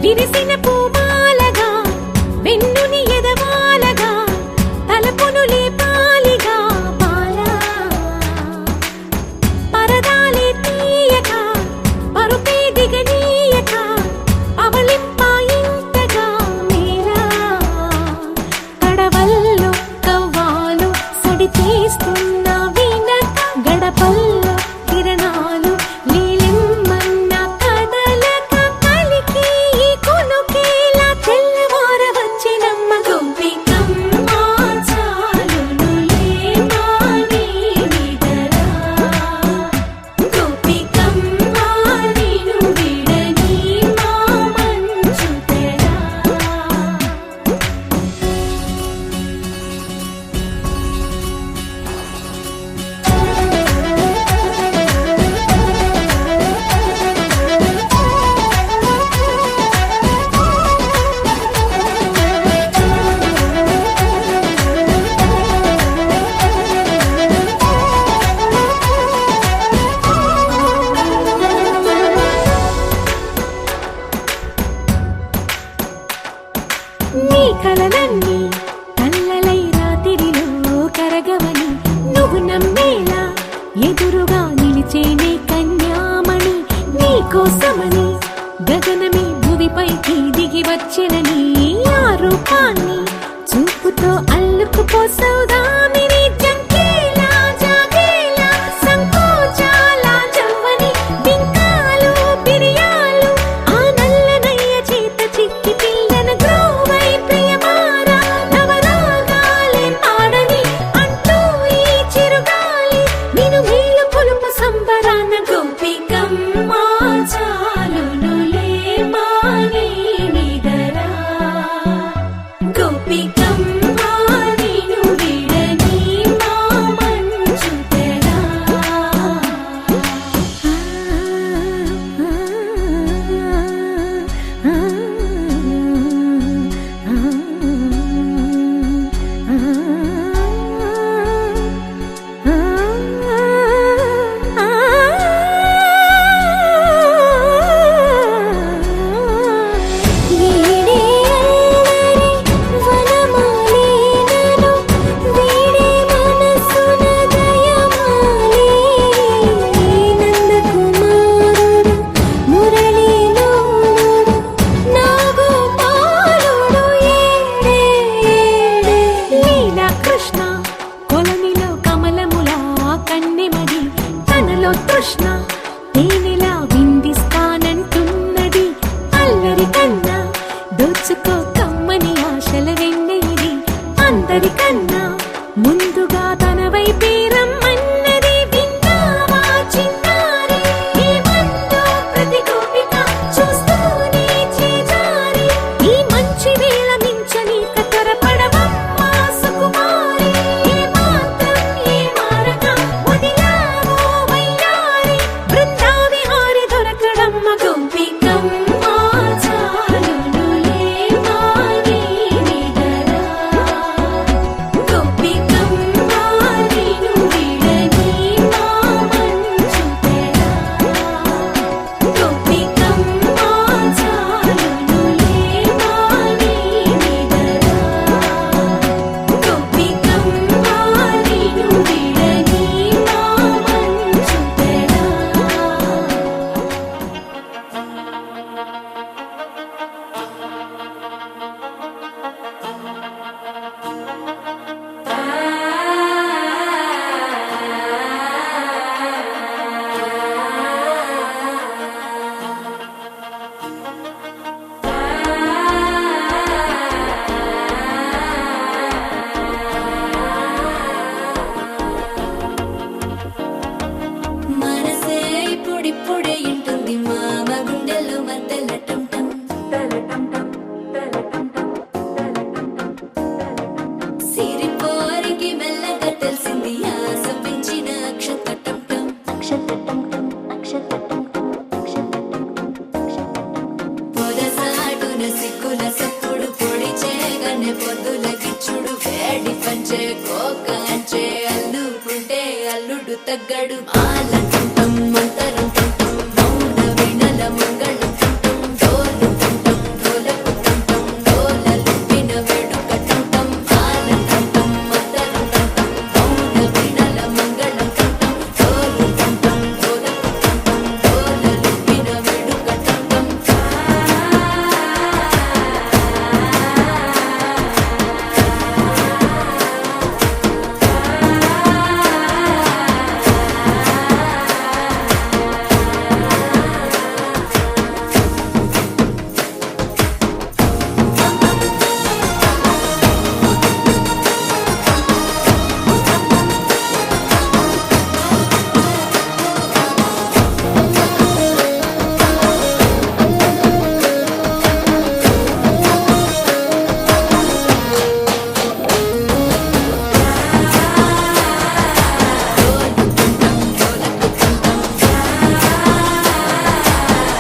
విరిసిన పూమాలగా వెన్నుని ఎదవాలగా తలపును లేపాలిగా బాలా పరదాలే తీయక పరుపే దిగనీయక అవలింపాయింతగా మేలా కడవల్లో కవ్వాలు సడి చేస్తున్న వినక గడపల్లో కిరణాలు నీ కలలన్నీ కల్లలై రాత్రిలో కరగవని నువ్వు నమ్మేలా ఎదురుగా నిలిచేనే కన్యామణి నీ కోసమని గగనమే భువిపైకి దిగి వచ్చెనని ఆ రూపాన్ని చూపుతో అల్లుకుపోసౌదామిని జంకేలా జాగేలా సంకోచాల జవ్వని బింకాలు బిరియాలు ఆ నల్లనయ్య చేత చిక్కి పిల్లన గ్రోవై ప్రియమారా నవరాగాలే పాడని అంటూ ఈ చిరుగాలి నిన్ను మేలు పొలుపు సంబరాన గోపికమ్మ చాలునులే మాని నిదరా గోపికమ్మ నిన్ను విడని మా మంచు తెరా తృష్ణ తేనెలా విందిస్తానంటున్నది అల్లరి కన్నా దోచుకో కమ్మని ఆశల వెన్నెయిది అందరికన్నా ముందుగా తన వైపే రమ్మన్నది విన్నావా చిన్నారి ఈ మందో ప్రతి గోపిక చూస్తూనే చేజారి ఈ మంచి వేళ మించని కతరపడవమ్మ సుకుమారి ఏ మాత్రం ఏ మారక వదిలావో వయ్యారి బృందావిహారి దొరకడమ్మ గోపికమ్మ చాలునులే మాని నిదరా గోపికమ్మ పొద్దుల గిచ్చుడు వేడి పంచే కోక అంచే అల్లుకుంటే అల్లుడు తగ్గడు మాల తుంటం మంతరం తుంటం మౌన వినల మంగళం తుంటం డోలు తుంటం డోలకు తుంటం డోలలు విన వేడుక తుంటం మాల తుంటం మంతరం తుంటం మౌన వినల మంగళం తుంటం డోలు తుంటం డోలకు తుంటం డోలలు విన వేడుక తుంటం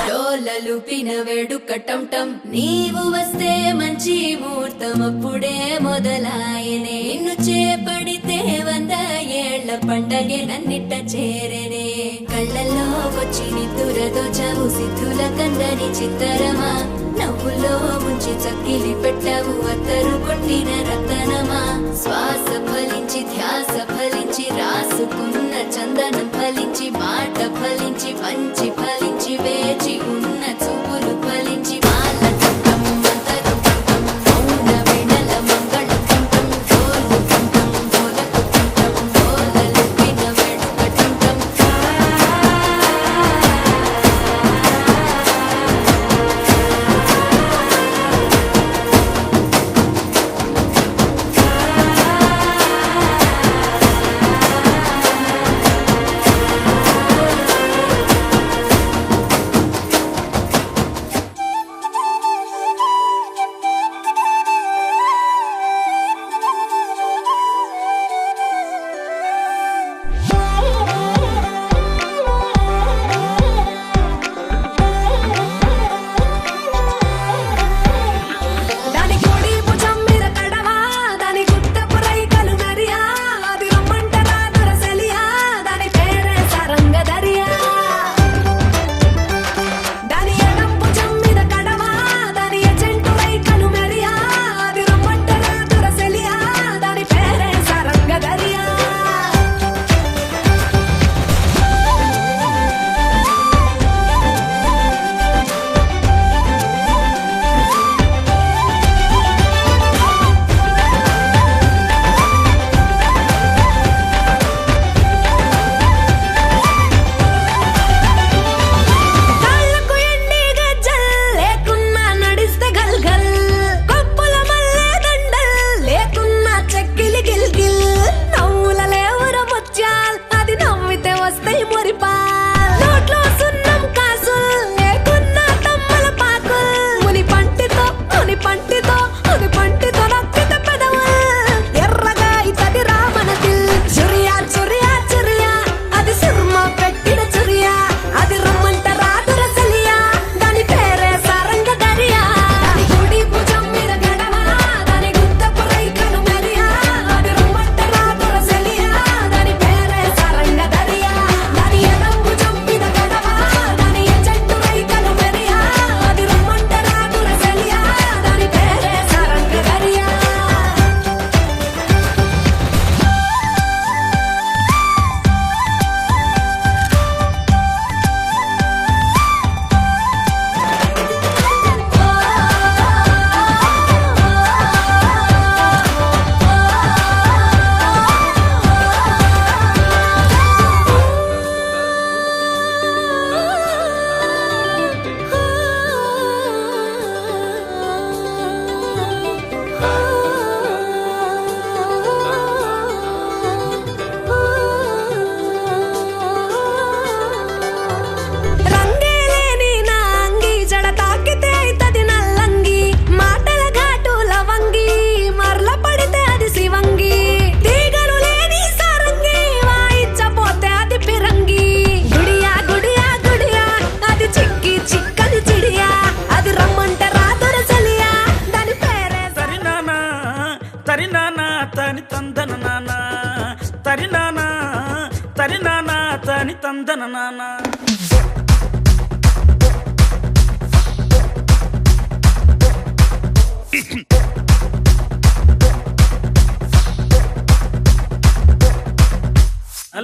డోలలు పిన వేడుక టంటం నీవు వస్తే మంచి ముహూర్తం అప్పుడే మొదలాయనే నిన్ను చేపడితే 100 ఏళ్ల పండగే నన్నిట్ట చేరనే కళ్ళల్లో వచ్చి నిద్దురతో చావు సిద్ధుల కందని చిత్తరమా నవ్వులో ముంచి చక్కిలి పెట్టావు అత్తరు కొట్టిన రతనమా శ్వాస ఫలించి ధ్యాస ఫలించి రాసుకున్న చందనం ఫలించి మాట ఫలించి మంచి ఫలించి వేచి ఉన్న చూపులు ఫలించి మాల తుంటం మంతరం తుంటం మౌన వినల మంగళం తుంటం డోలు తుంటం డోలకు తుంటం డోలలు విన వేడుక తుంటం నానా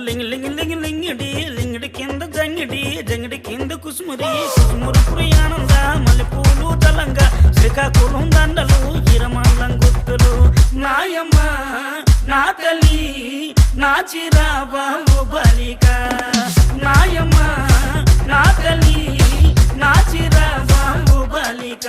లింగి లింగి లింగి లింగిడి లింగిడి కింద జంగిడి జంగిడి కింద కుసుమురి కుసుమురు పురియానంద మల్లెపూలు తలంగా శ్రీకాకుళం దండలు ఇరమల్లం గుర్తులు నాయమ్మ నా తల్లి నా చిరాబాబు బలిక నాయమ్మ నా తల్లి నా చిరాబాబు బలిక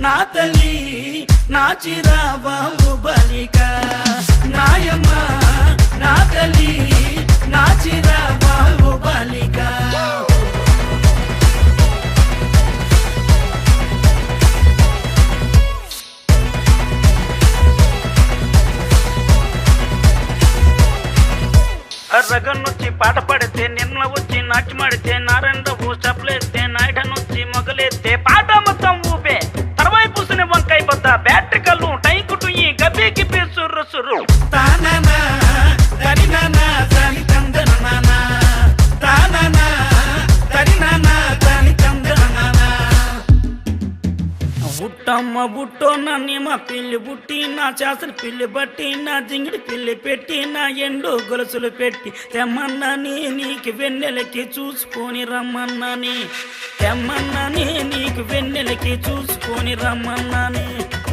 నా తల్లి నా చిరాబాబు బలిక నాయమ్మ నా తల్లి నా చిరాబాబు బలిక రగన్నొచ్చి పాట పడితే నిన్న వచ్చి నాట్యమాడితే నారాయణరావు స్టెప్లేస్తే నాయుడనొచ్చి మొగలేస్తే పాట మొత్తం ఊపే తర్వాయి పూసిన వంకాయ బద్ద బ్యాటరీ కళ్ళు టైకుటు ఈ గబ్బీకి పేసుర్రు సుర్రు తానా తరి నానా తని తందన నానా తానా తరి నానా తని తందన నానా బుట్టమ్మ బుట్టో నన్ను మా పిల్లి బుట్టి నా చేసల పిల్లి బట్టి నా జింగిడి పిల్లి పెట్టి నా ఎండు గొలుసులు పెట్టి తెమ్మన్నాని నీకు వెన్నెలకి చూసుకొని రమ్మన్నాని తెమ్మన్నాని నీకు వెన్నెలకి చూసుకొని రమ్మన్నాని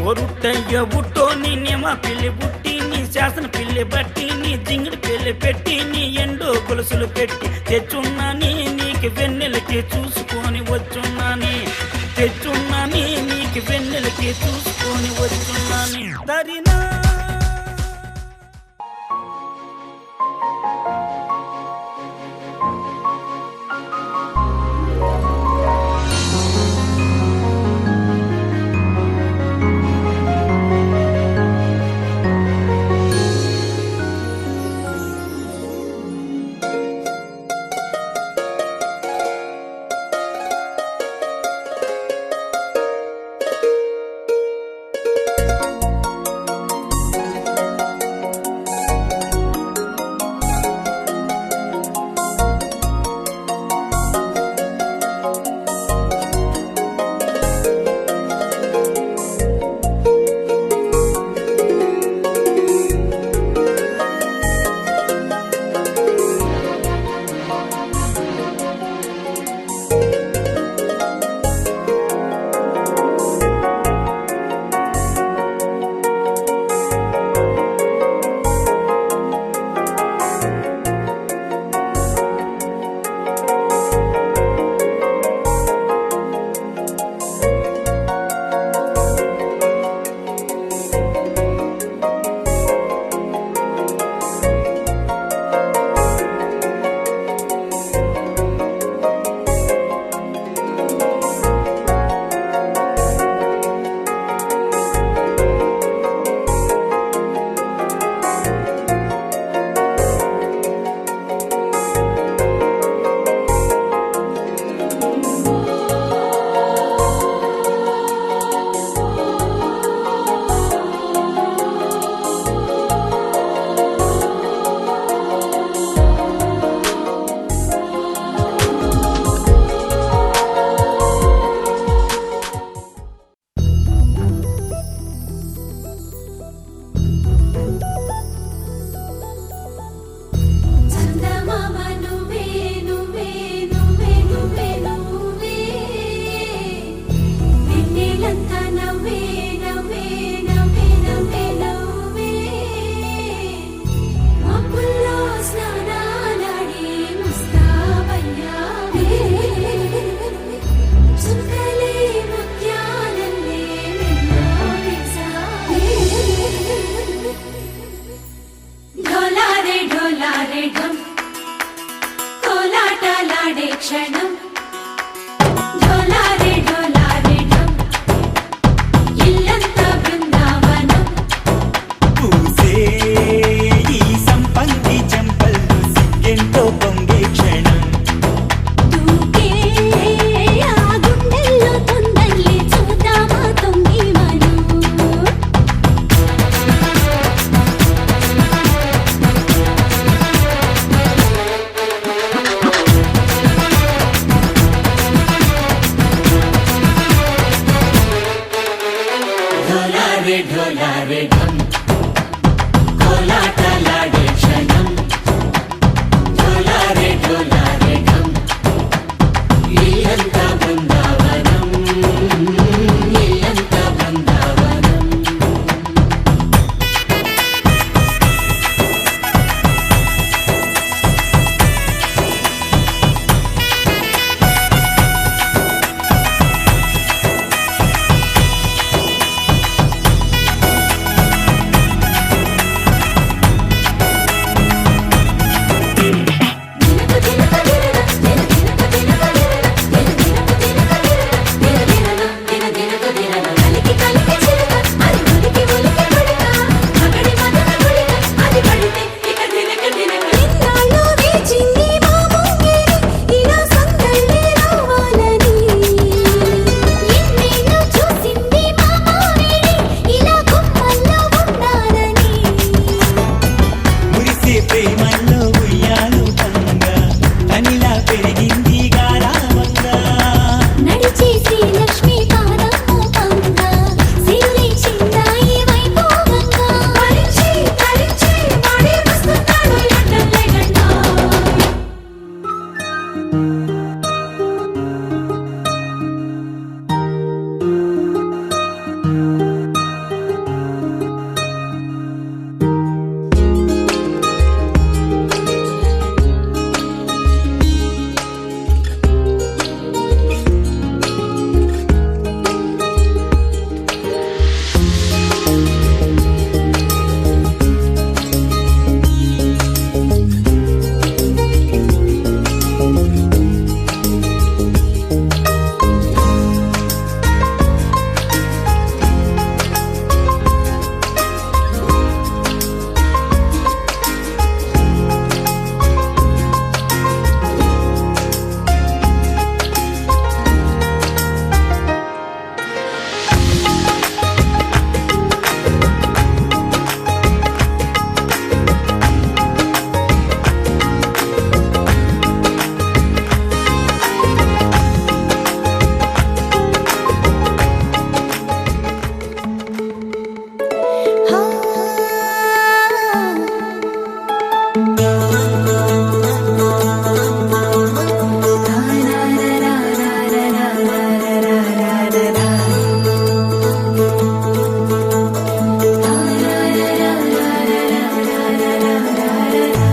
ఒరుట్టయ్య బుట్టో నిన్నే మా పిల్లి బుట్టి నీ శాసన పిల్లి బట్టి నీ జింగిడి పిల్లి పెట్టి నీ ఎండు గొలుసులు పెట్టి తెచ్చున్నాని నీకు వెన్నెలకి చూసుకొని వచ్చున్నాని తెచ్చున్నాని నీకు వెన్నెలకి చూసుకొని వచ్చున్నాని దరినా కోలాటలాడే క్షణం డోలారే డోలారే ఢమ్ ఇల్లంతా బృందావనం పూసే ఈ సంపంగి చెంపలు సిగ్గెంతో పొంగే క్షణం దూకే ఆ గుండెల్లో తొందరలే చూద్దామా తొంగి మనం ఢోలారే ఢోలారే ఢమ్ కోలాటలాడే క్షణం ఢోలారే ఢోలారే ఢమ్ ఇల్లంతా బృందావనం ఇల్లంతా బృందావనం మురిసే ప్రేమల్లో ఉయ్యాలు పంగా అనిలా పెరిగింది గారావంగా నడిచే శ్రీలక్ష్మి పాదము పంగా సిరి చిందాయి వైభోగంగా పరిచి పరిచి వాడి వస్తున్నాడు లండన్లే గంటా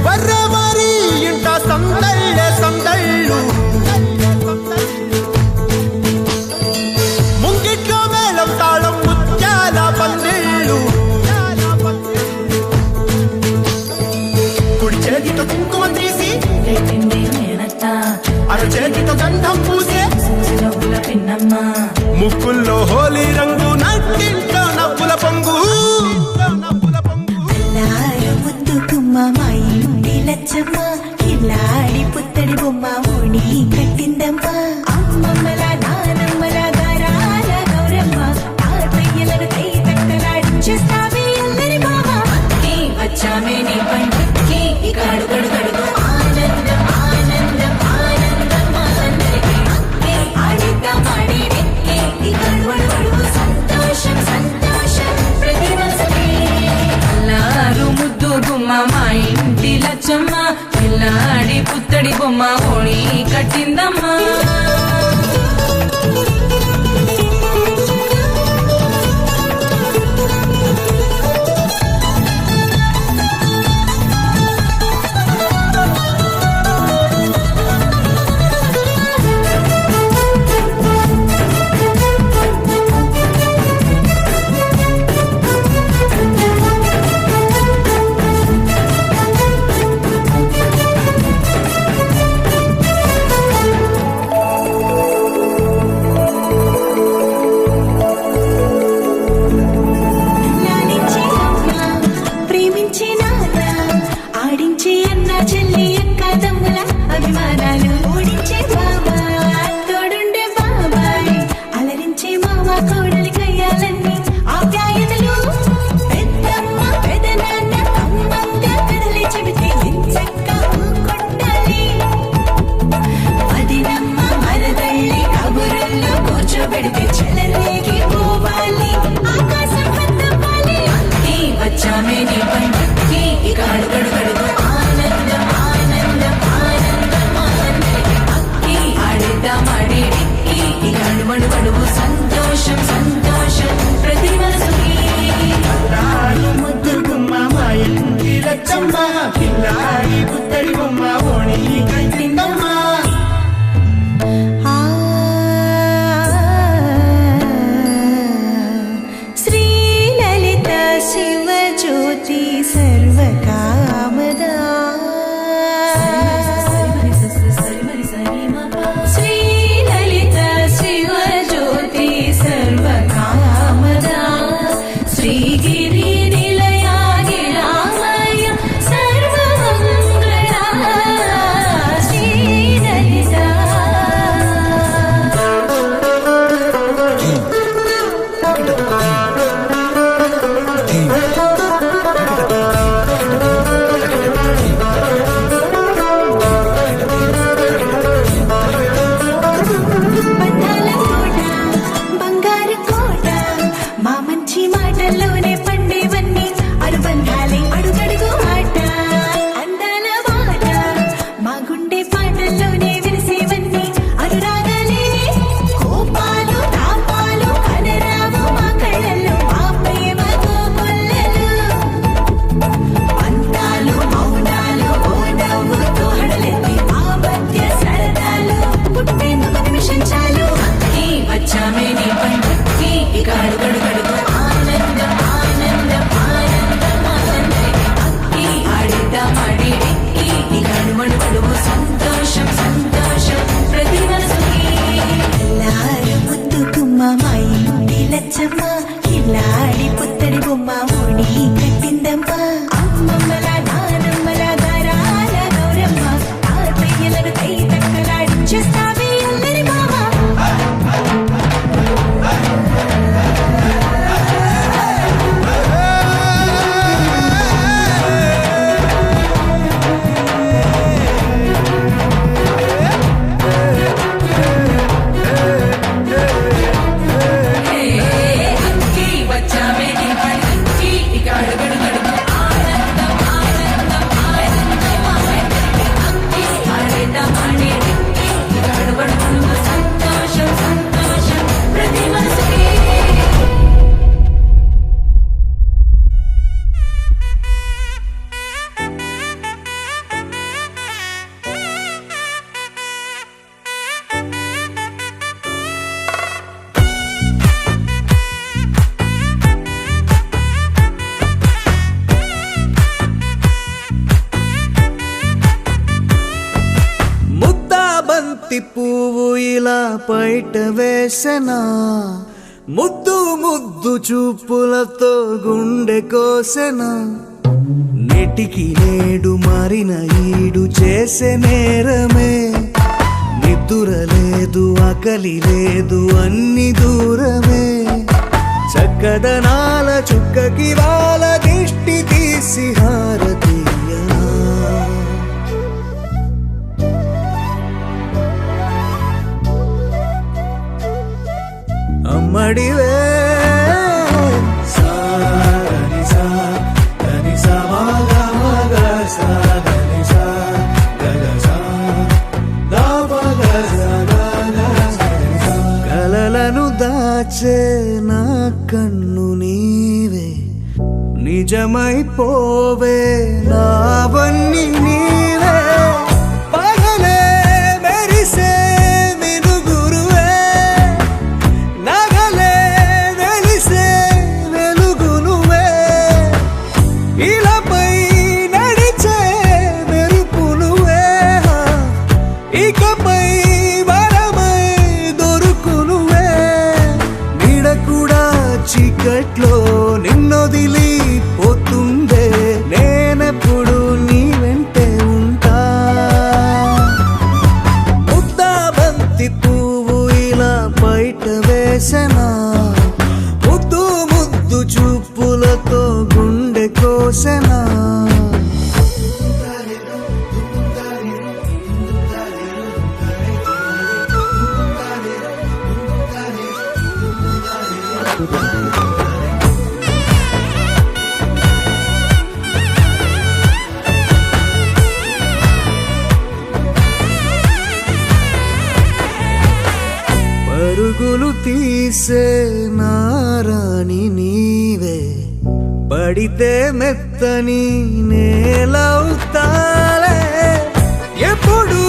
వర్రవారి ఇంట సందళ్ళే సందళ్ళు ముంగిట్లో మేళం తాళం ముత్యాల పందిళ్ళు కుడి చేతితో కుంకుమ తీసి అర చేతితో గంధం పూసే ముక్కుల్లో హోలీ రంగు నట్టింట్లో నవ్వుల పొంగు ముద్దు గుమ్మ మా ఇంటి లచ్చమ్మ ఇల్లాడి పుత్తడి బొమ్మ ఓణి కట్టిందమ్మ అమ్మమ్మల నానమ్మల గారాల గౌరమ్మ తాతయ్యలను కై తట్టలాడించేస్తావే అందరి బావ వచ్చామే నీ పండుకి ఇక అడుగడు గడుగు ఆనందం ఆనందం ఆనందం అందరికీ ఆడిద్దాం ఆడి ఇక అడుగడు సంతోషం సంతోషం ప్రతివసమే అల్లారు ముద్దు గుమ్మ మా ఇంటి లచ్చమ్మ పిల్లాడి పుత్తడి బొమ్మ ఓణి కట్టిందమ్మా కళ్ళల్లోనే విరిసేవన్నీ అనురాగాలే కోపాలు తాపాలు కనరావు మా కళ్ళల్లో మా ప్రేమ కోకొల్లలు పంతాలు మౌనాలు ఓ నవ్వుతో హడలెత్తి మా మధ్య సరదాలు పుట్టేందుకు నిమిషం చాలు ఈ వచ్చామే నీ పండుకి ఇక అడుగడుగడుగు ఆనందం ఆనందం ఆనందం ఆనందం అక్కి ఆడిద్దామాడి ఎక్కి ఇక అడుమడుగడుగు సంతోషం సంతోషం ప్రతి మనసుకి ఎల్లారు ముద్దు గుమ్మ మా ఇంటి లచ్చమ్మ కిల్లాడి పుత్తడి బొమ్మ ఓడి కట్టిందమ్మ అమ్మమ్మల నానమ్మల గారాల గౌరమ్మ తాతయ్యలను కై తక్కలాడించేస్తావే అల్లరి మామ అక్కి వచ్చామే నీ పండుకి ఇక అడుగడుగడుగు ఆనందం ఆనందం ఆనందం ఆనందం అక్కి ఆడిద్దామాడి ఎక్కి ఇక అడుగడుగడుగు సంతోషం సంతోషం ప్రతి మనసుకి ముద్దా బంతి పువ్వు ఇలా బయట వేసెనా ముద్దు ముద్దు చూపులతో గుండె కోసెనా నెటికి నేడు మారిన ఈడు చేసే నేరమే నిద్దుర లేదు ఆకలి లేదు అన్ని దూరమే చక్కదనాల చుక్కకి వాళ్ళ దిష్టి తీసి హారతీయనా అమ్మడివే సాని సా దని సా మగ మగ సా దని సా గగ సా దా మగ సా గగ సా కలలను దాచే నా కన్ను నీవే నిజమైపోవే నావన్నీ నీవే పగలే మెరిసే మినుగురువే నగలే వెలిసే వెలుగు నువ్వే ఇలాపై నడిచే మెరుపు నువ్వే ఇకపై వరమై దొరుకు నువ్వే నీడ కూడా చీకట్లో నిన్నొదిలి పోతుందే నేనెప్పుడు నీ వెంటే ఉంటా ముద్దా బంతి పువ్వు ఇలా బయట వేసెనా ముద్దు ముద్దు చూపులతో గుండె కోసెనా పరుగులు తీసే నారాణి నీవే పడితే మెత్తని నేలవుతాలే ఎప్పుడు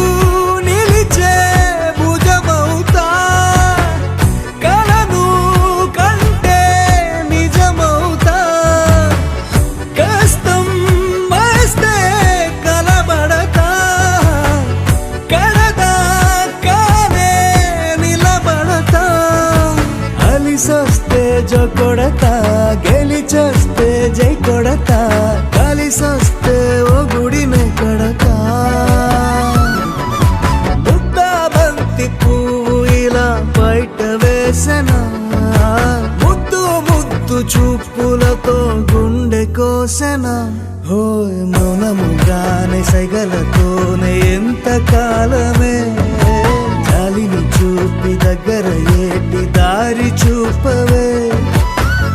నిలిచే భుజమవుతా కలను కంటే నిజమవుతా కష్టం వస్తే కలబడతా కడదా కానే నిలబడతా అలిసొస్తే జో కొడతా గెలిచొస్తే జై కొడతా కలిసొస్తే ఓ గుడినే కడతా ముద్దా బంతి పువ్వు ఇలా బయట వేసెనా ముద్దు ముద్దు చూపులతో గుండె కోసెనా హోయ్ మౌనముగానే సైగలతోనే ఎంత కాలమే జాలిని చూపి దగ్గర ఏటి దారి చూపవే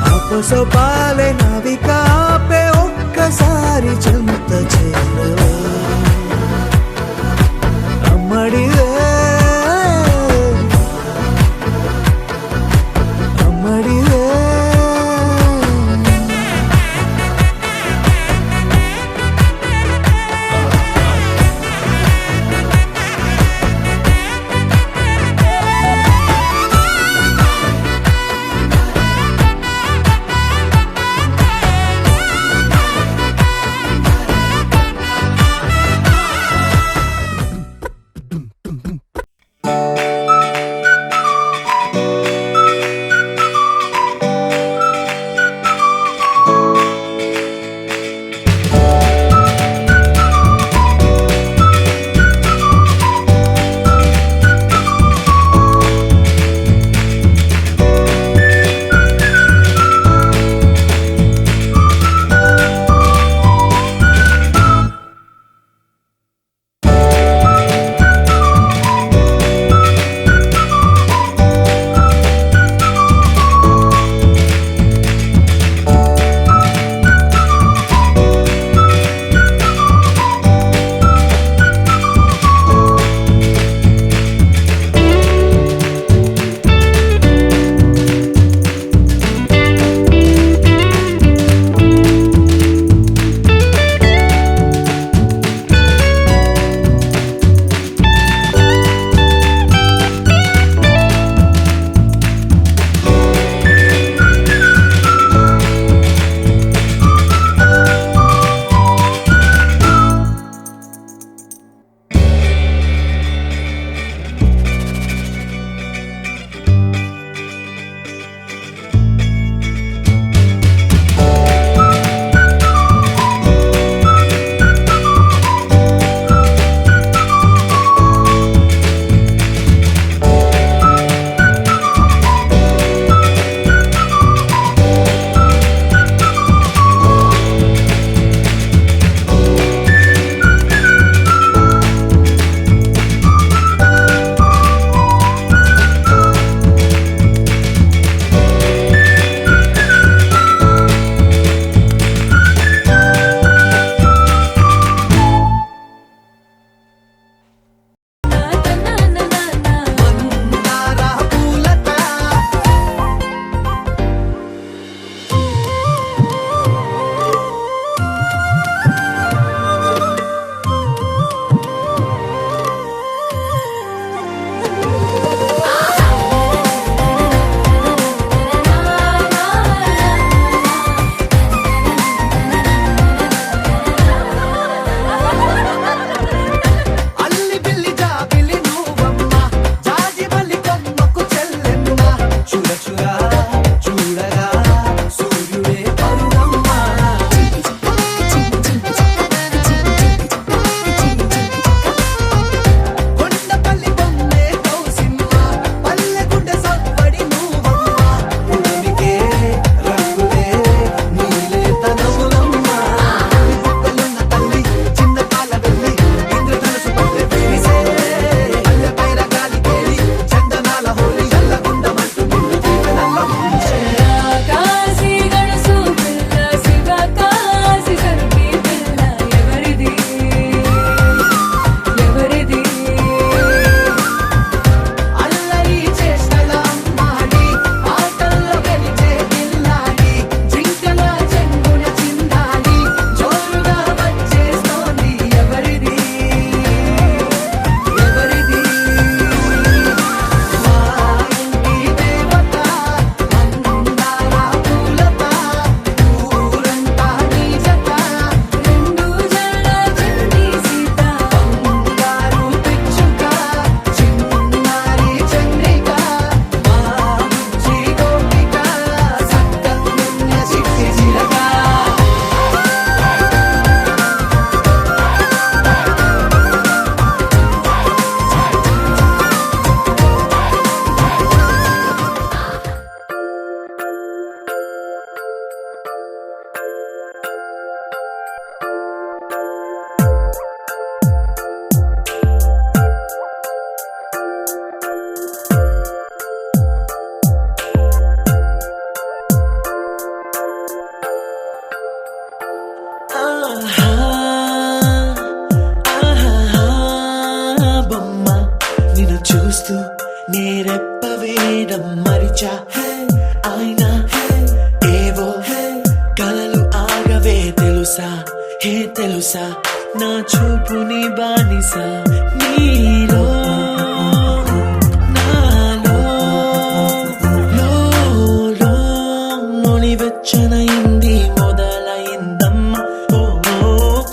అపసొపాలే నావిక ఆపే ఒక్కసారి చెంత చేరవే అమ్మ బొమ్మ నిన్ను చూస్తూ నేరెప్ప వేయడం మరిచా అయినా ఏవో కలలు ఆగవే తెలుసా తెలుసా నా చూపుని బానిసా నీలో నాలో లో మునివెచ్చనైంది మొదలైందమ్మ ఓ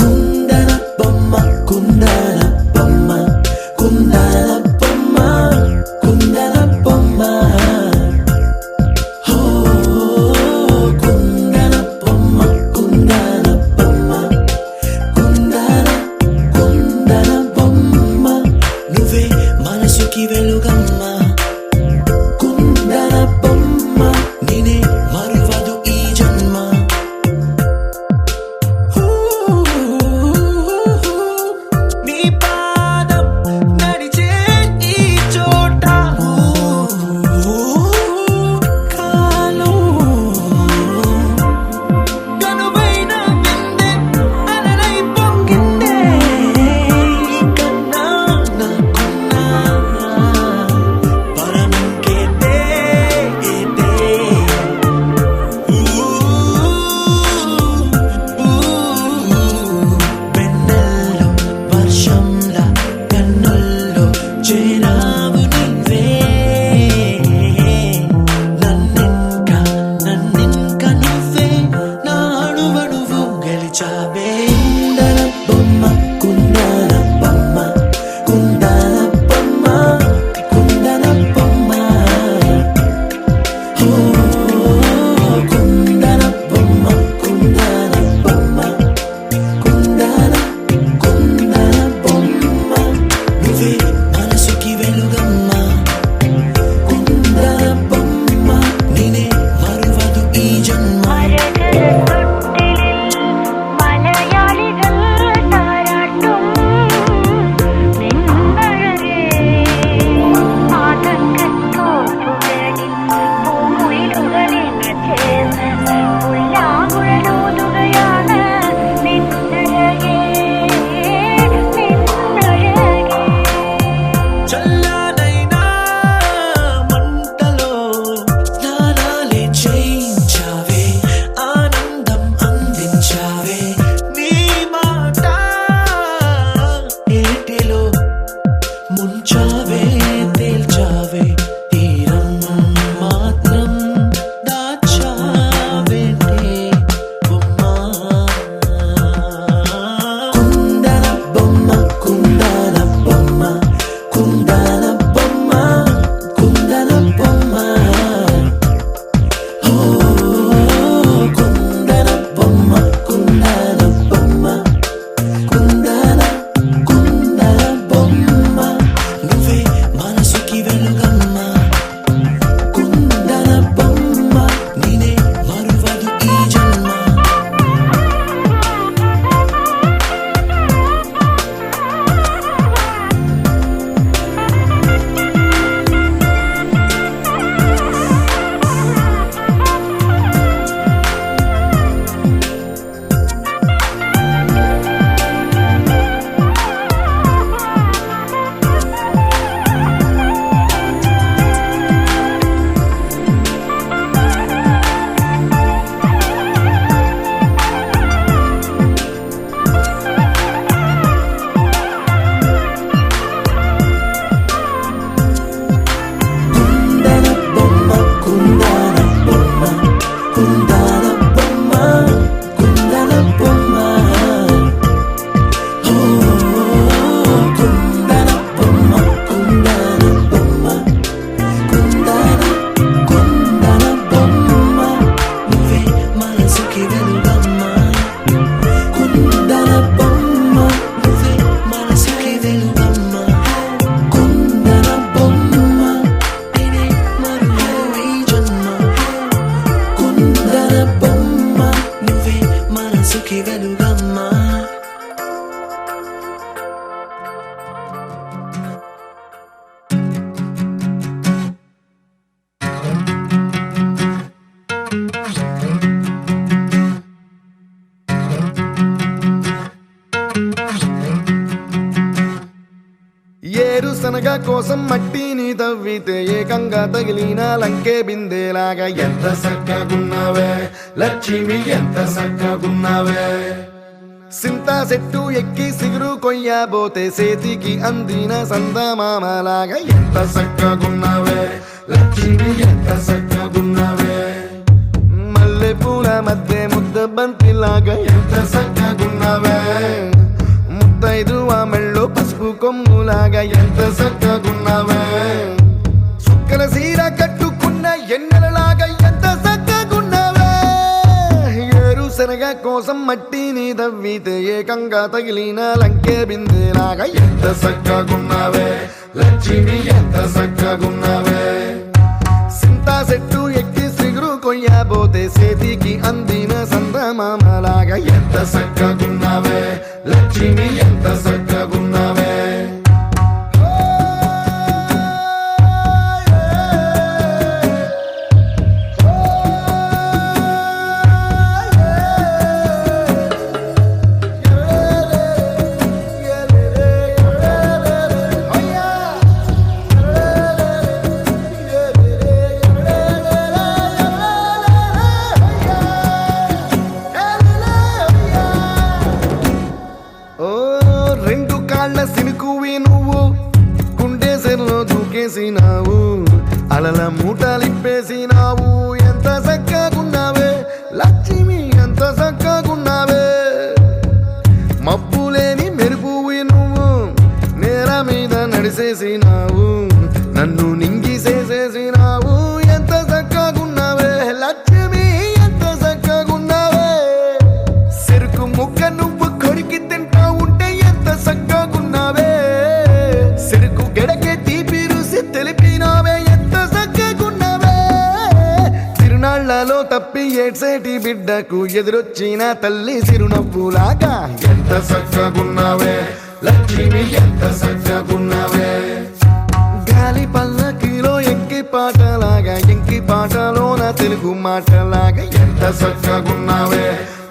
కుందన బొమ్మ కుందన బొమ్మ కుందన బొమ్మ కుందన బొమ్మ ఓ కుందన బొమ్మ కుందన బొమ్మ కుందన బొమ్మ నువ్వే మనసుకి వెలుగమ్మ కుందన బొమ్మ నినే మరువదు ఈ జన్మ నీ పాదం నడిచే ఈ చోట కాలం కనువైన విందే అలరై పొంగిందే కన్నా నాకున్నా పరమంకేతే వెన్నెల్లో వర్షంలా కన్నుల్లో చేరావు నీవే నన్నింక నువ్వే నా అణువణువు గెలిచావే కుందన బొమ్మ కుందన బొమ్మ కుందన బొమ్మ కుందన బొమ్మ ఓ కుందన బొమ్మ కుందన బొమ్మ కుందన బొమ్మ నువ్వే మనసుకి వెలుగమ్మ కుందన బొమ్మ నినే మరువదు ఈ జన్మ മലയാളികൾ താരാട്ടും നിങ്ങളെ ఏరుశనగ కోసం మట్టిని తవ్వితే ఏకంగా తగిలిన లంకే బిందేలాగా ఎంత సక్కగున్నావే లక్ష్మి ఎంత సక్కగున్నావే సింతా చెట్టు ఎక్కి సిగురు కొయ్యబోతే చేతికి అందిన సందమామలాగా ఎంత సక్కగున్నావే లక్ష్మి ఎంత సక్కగున్నావే మల్లె పూల మధ్య ముద్ద బంతిలాగా ఎంత సక్కగున్నావే ముత్తైదు మెళ్ళో పసుపు కొమ్ములాగా ఎంత సక్కగున్నావే సుక్కల సీర కట్టుకున్న ఎన్నెలలాగా ఎంత సక్కగున్నావే ఏరుశనగ కోసం మట్టిని తవ్వితే ఏకంగా తగిలిన లంకే బిందేలాగా ఎంత సక్కగున్నావే లక్ష్మి ఎంత సక్కగున్నావే సింతా చెట్టు ఎక్కి సిగురు కొయ్యబోతే చేతికి అందిన సందమామలాగా ఎంత సక్కగున్నావే లక్ష్మి ఎంత సక్కగున్నావే రెండు కాళ్ళ సినుకువి నువ్వు కుండేసెల్లో దూకేసినావు అలల మూటలిప్పేసినావు ఎంత చక్కగున్నావే లక్ష్మి ఎంత చక్కగున్నావే మబ్బులేని మెరుపువి నువ్వు నేల మీద నడిసేసినావు నన్ను నింగిసేసేసినావు ఎంత చక్కగున్నావే లక్ష్మి ఎంత చక్కగున్నావే చెరుకు ముక్క నువ్వు కొరికి తింటా ఉంటే ఎంత చక్కగున్నావే చెరుకు గెడకే తీపి రుసి తెలిపినావే ఎంత చక్కగున్నావే తిరునాళ్లలో తప్పి ఏడ్సేటి బిడ్డకు ఎదురొచ్చిన తల్లి చిరునవ్వులాగా ఎంత చక్కగున్నావే లక్ష్మి ఎంత చక్కగున్నావే గాలి పల్లకిలో ఎంకి పాటలాగా ఎంకి పాటలోన తెలుగు మాటలాగా ఎంత చక్కగున్నావే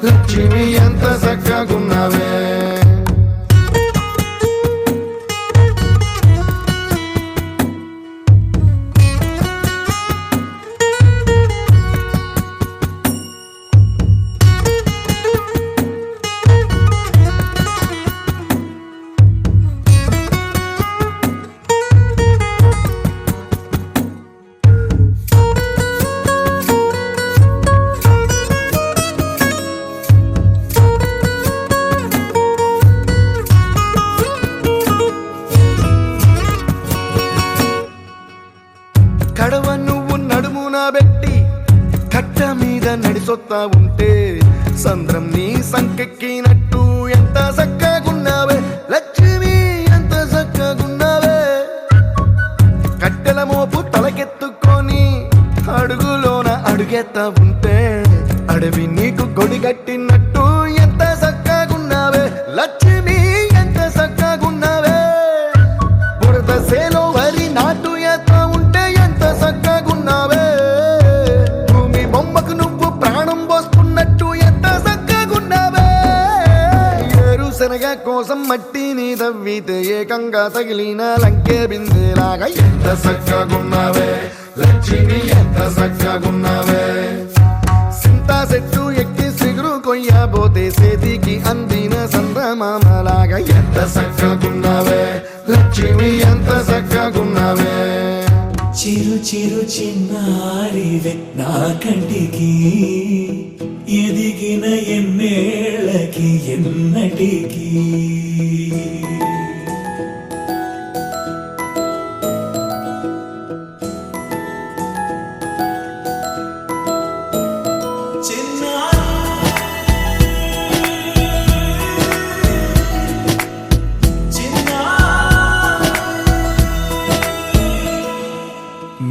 లక్ష్మి ఎంత చక్కగున్నావే కడవ నువ్వు నడుమున పెట్టి కట్ట మీద నడిసొత్తా ఉంటే సంద్రం నీ సంకెక్కినట్టు ఎంత చక్కగున్నావే లక్ష్మి ఎంత చక్కగున్నావే కట్టెల మోపు తలకెత్తుకొని అడుగులోన అడుగెత్తా ఉంటే అడవి నీకు గొడిగట్టినట్టు ఎంత చక్కగున్నావే లక్ష్మి ఎంత చక్కగున్నావే బురద సేలో వరి నాటు ఎత్తా ఉంటే ఎంత చక్కగున్నావే భూమి బొమ్మకు నువ్వు ప్రాణం పోస్తున్నట్టు ఎంత చక్కగున్నావే ఏరుశనగ కోసం మట్టిని తవ్వితే ఏకంగా తగిలిన లంకే బిందేలాగా ఎంత చక్కగున్నావే లక్ష్మి ఎంత చక్కగున్నావే సింతా చెట్టు ఎక్కి సిగురు కొయ్యబోతే చేతికి అందిన సందమామలాగా ఎంత చక్కగున్నావే లక్ష్మి ఎంత చక్కగున్నావే చిరు చిరు చిన్నారివే నా కంటికి ఎదిగిన ఎన్నేళ్ళకి ఎన్నటికి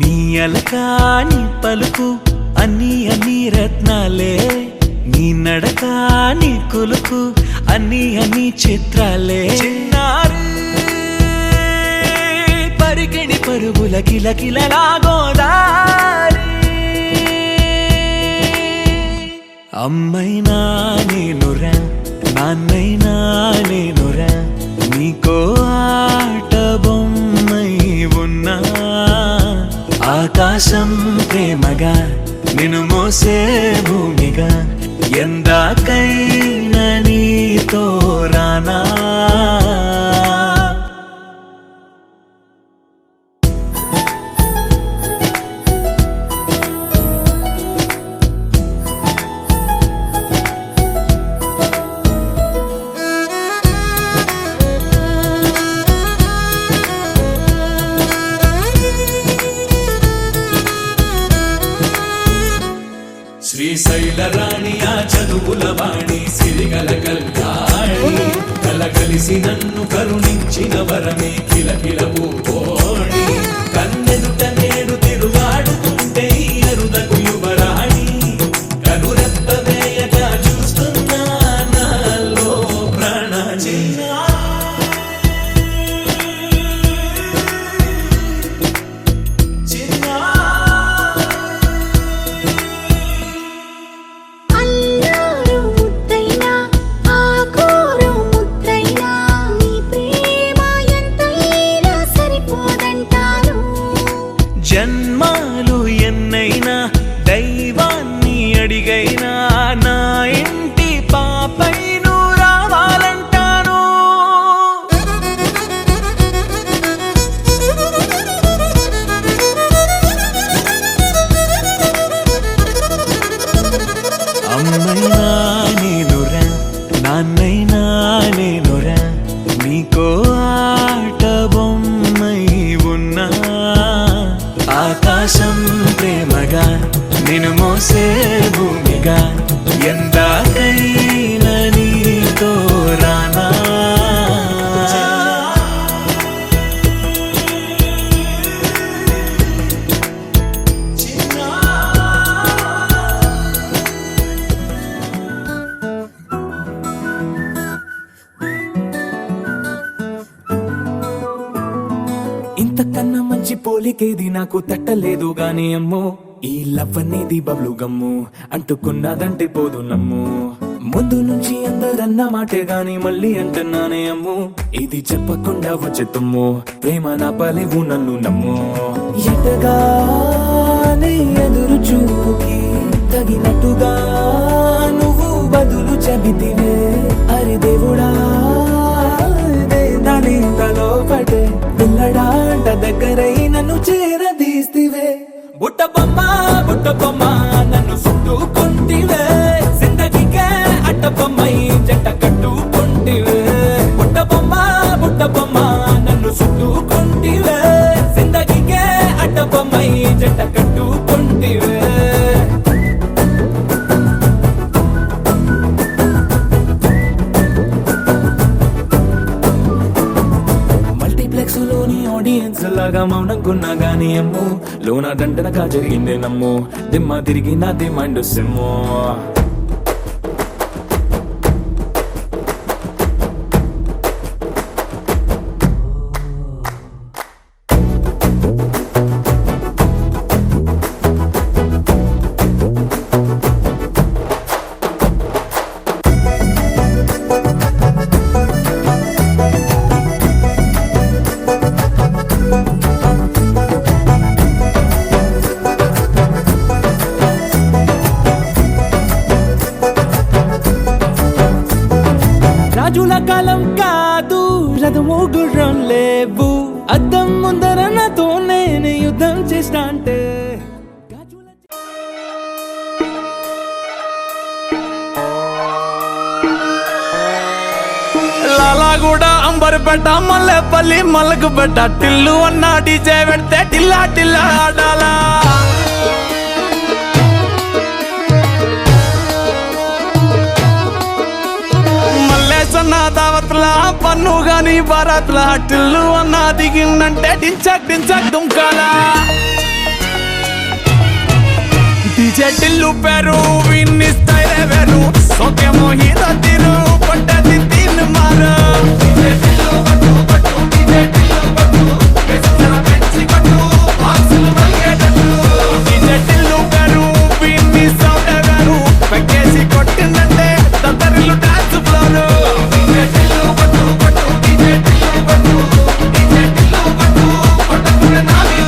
నీ అలకాని పలుకు అన్ని అన్ని రత్నాలే నీ నడకాని కులుకు అన్ని అన్ని చిత్రాలే చిన్నారు పరికిణి పరుగుల కిలకిలలాగోదారి అమ్మైనా నేనురా నాన్నైనా నేనురా నీకో ఆట బొమ్మ ఆకాశం ప్రేమగా నిన్ను మోసే భూమిగా ఎందాకైనా నీతో రానా శ్రీశైల రాణి ఆ చదువుల వాణి సిరిగల కల్యాణి కలగలిసి నన్ను కరుణించిన వరమే కిలకిల పూకోణి కన్నెదుట నేడు తిరుగాడుతుంటే అరుదకు యువరాణి కనురెప్ప వేయగా చూస్తున్నా నాలో ప్రాణ అల్లారు ముద్దైనా ఆకోరు ముద్దైనా నీ ప్రేమ ఎంతైనా సరిపోదంటాను జన్మాలు ఎన్నైనా దైవాన్ని అడిగైనా నా ఇంటి పాపై నువ్వు రావాలంటాను అమ్మైనా నేనురా నాన్నైనా నేనురా నీకో ఆట బొమ్మై ఉన్నా ఆకాశం ప్రేమగా నిన్ను మోసే భూమిగా ఎందాకైనా నీతో రానా ఇంతకన్నా మంచి పోలికేది నాకు తట్టలేదు గాని అమ్మో ఈ లవ్ అనేది బబ్లు గమ్ము అంటుకున్నదంటే పోదు నమ్ము ముందు నుంచి అందరన్న మాటే గాని మళ్ళీ అంటున్నానే అమ్ము ఇది చెప్పకుండా వచ్చే తుమ్ము ప్రేమ నా పలేవు నన్ను నమ్ము ఎటగానే ఎదురు చూపుకి తగినట్టుగా నువ్వు బదులు చెబితివే అరే దేవుడా దాని తలో పడే పిల్లడాంట దగ్గరై నన్ను చేరదీస్తివే బుట్ట బొమ్మ నన్ను చుట్టుకుంటివే జిందగీకే అట్ట బొమ్మై జంట కట్టుకుంటివే బుట్ట బొమ్మ నన్ను చుట్టుకుంటివే జిందగీకే అట్ట బొమ్మై జంట కట్టుకుంటివే మల్టీప్లెక్స్ లోని ఆడియన్స్ లాగా మౌనంకున్నా గానీ అమ్ము లోన దండనగా జరిగిందే నమ్ము దిమ్మ తిరిగి నాదే మైండ్ సిమ్ము రాజుల కాలం కాదు రథము గుర్రం లేవు అద్దం ముందర నాతో నేను యుద్ధం చేస్తా అంటే లాలాగూడ అంబర్పేట మల్లెపల్లి మల్లకుపేట టిల్లు అన్న డీజే పెడితే టిల్లా టిల్లా ఆడాలా మల్లేసన్న దావత్ల పన్ను గాని భారత్ల టిల్లు అన్న దిగిందంటే డించక్ డించక్ దుంకాలా డీజే టిల్లు పేరు విన్ని స్టైల్ వేరు సోకేమో హీరో తీరు పట్టది తీన్ మారు డీజే టిల్లు పట్టు పట్టు డీజే టిల్లు పట్టు వేసన పెంచి పట్టు బాక్సులు మల్గేటట్టు డీజే టిల్లు పేరు విన్ని సౌండ్ వేరు పెక్కేసి కొట్టిందంటే తత్తరిల్లు డాన్స్ ఫ్లోర్ డీజే టిల్లు పట్టు పట్టు డీజే టిల్లు పట్టు డీజే టిల్లు పట్టు పట్టుకునే నావి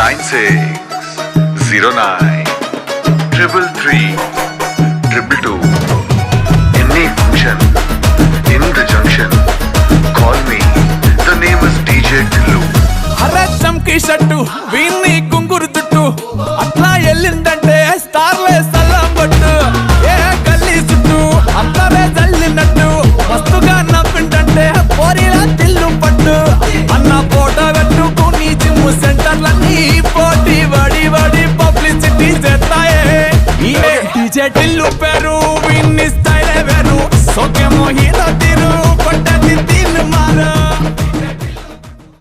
96093332. Any function in the junction, call me. The name is DJ Tillu. అరే చంకి షట్టు వీన్ని కుంగురు చుట్టు అట్లా ఎల్లిందంటే స్టార్లే సల్లం కొట్టు ఏ గల్లీ చుట్టూ అందరే జల్లినట్టు మస్తుగా నవ్విందంటే పోరిలా తిల్లు పట్టు అన్న ఫోటో పెట్టుకుని జిమ్ సెంటర్లన్నీ పోటీ వడి వడి పబ్లిసిటీ చేస్తాయే ఈయనే డీజే టిల్లు పేరు విన్ని స్టైలే వేరు సోకేమో హీరో